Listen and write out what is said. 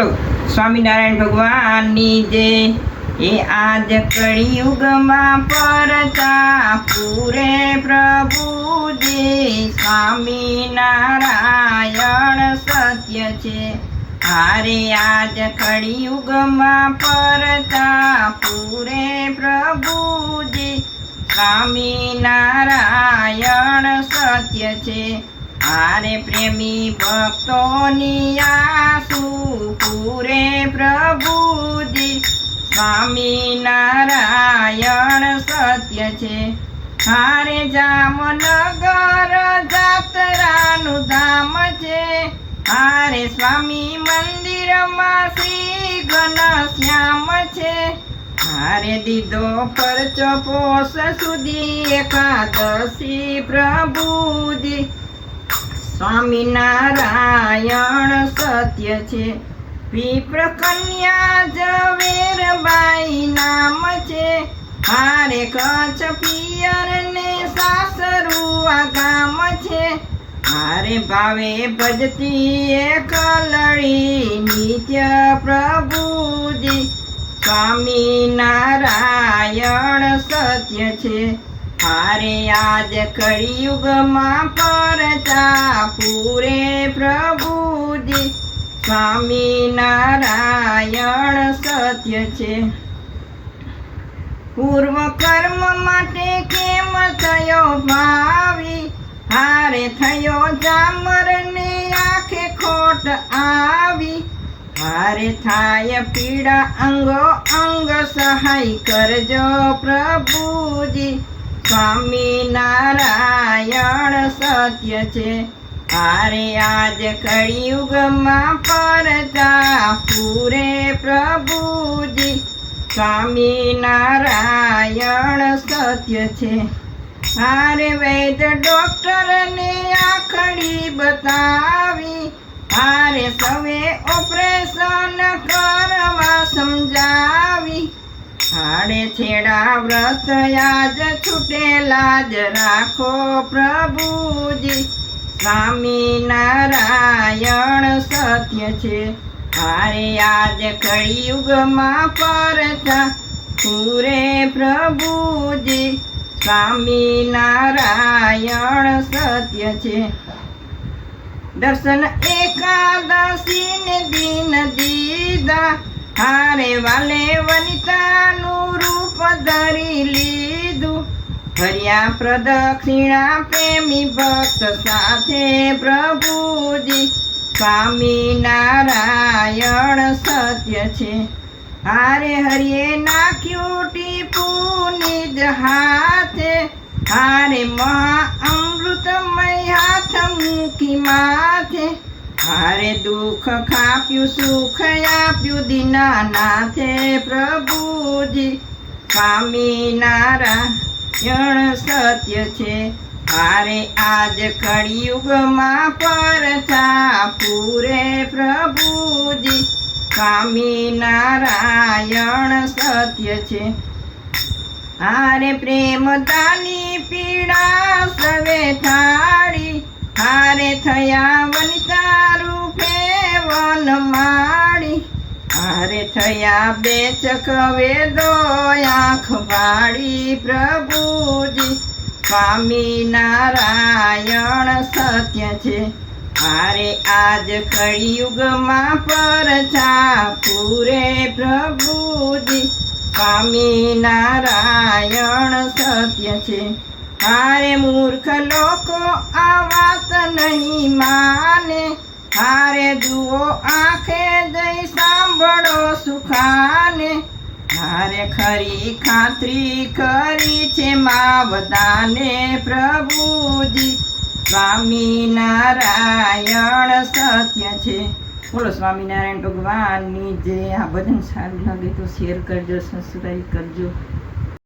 બોલો સ્વામિનારાયણ ભગવાનની જય। એ આજ કળિયુગમાં પરતા પૂરે પ્રભુજી, સ્વામિનારાયણ સત્ય છે। હારે આજ કળિયુગમાં પરતા પૂરે પ્રભુજી, સ્વામિનારાયણ સત્ય છે। હારે પ્રેમી ભક્તોની આસુ પૂરે પ્રભુજી, સ્વામિનારાયણ સત્ય છે। હારે જામનગર જાત્રાનું ધામ છે, હારે સ્વામી મંદિરમાં શ્રી ઘનશ્યામ છે। હારે દીધો પરચો પોષ સુધી એકાદશી પ્રભુજી, સ્વામિનારાયણ સત્ય છે। વિપ્ર કન્યા ઝવેરબાઈ નામ છે, હારે કચ્છ પિયર ને સાસરું આ ગામ છે। હારે ભાવે ભજતી એક લળી નિત્ય પ્રભુજી, સ્વામિનારાયણ સત્ય છે। હારે આજ કળિયુગમાં પરતા પૂરે પ્રભુજી, સ્વામિનારાયણ સત્ય છે। પૂર્વ કર્મ માટે કેમ થયો ભાવી, હારે થયો જામર ને આંખે ખોટ આવી। હારે થાય પીડા અંગો અંગ સહાય કરજો પ્રભુજી, સ્વામિનારાયણ સત્ય છે। હારે આજ કળિયુગમાં પરતા પૂરે પ્રભુજી, સ્વામિનારાયણ સત્ય છે। હારે વૈદ ડોક્ટર ને આખડી બતાવી, હારે સવે ઓપરેશન કરવા સમજાવી। હાડે છેડા વ્રત આજ છૂટેલા જ રાખો પ્રભુજી, સ્વામિનારાયણ સત્ય છે। હારે આજ કળિયુગમાં પરતા પૂરે પ્રભુજી, સ્વામિનારાયણ સત્ય છે। દર્શન એકાદશી ને દિન દીધા, હારે વાલે વનિતાનું રૂપ ધરી લીધું। ફર્યા પ્રદક્ષિણા પ્રેમી ભક્ત સાથે પ્રભુજી, સ્વામિનારાયણ સત્ય છે। હારે હરિએ નાખ્યું ટીપું નિજ હાથે, હારે મહા અમૃતમય હાથ મૂકી માથે। હારે દુઃખ ખાપ્યું સુખ આપ્યું દીનાનાથે પ્રભુજી, સ્વામિનારાયણ સત્ય છે। હારે આજ કળિયુગમાં પરતા પૂરે પ્રભુજી, સ્વામિનારાયણ સત્ય છે। હારે પ્રેમદાની પીડા સવે થાળી, હારે થયા વનિતા રૂપે વનમાળી। હારે થયા બેચક વેદો આંખ વાળી પ્રભુજી, સ્વામિનારાયણ સત્ય છે। હારે આજ કળિયુગમાં પરતા પૂરે પ્રભુજી, સ્વામિનારાયણ સત્ય છે। હારે મૂર્ખ લોકો આ વાત નહીં માને, હારે જુઓ આંખે જઈ સાંભળો સુખાને। હારે ખરી ખાતરી કરી છે માવદાને પ્રભુજી, સ્વામિનારાયણ સત્ય છે। બોલો સ્વામિનારાયણ ભગવાનની જય। આ ભજન સારું લાગે તો શેર કરજો, સબસ્ક્રાઈબ કરજો।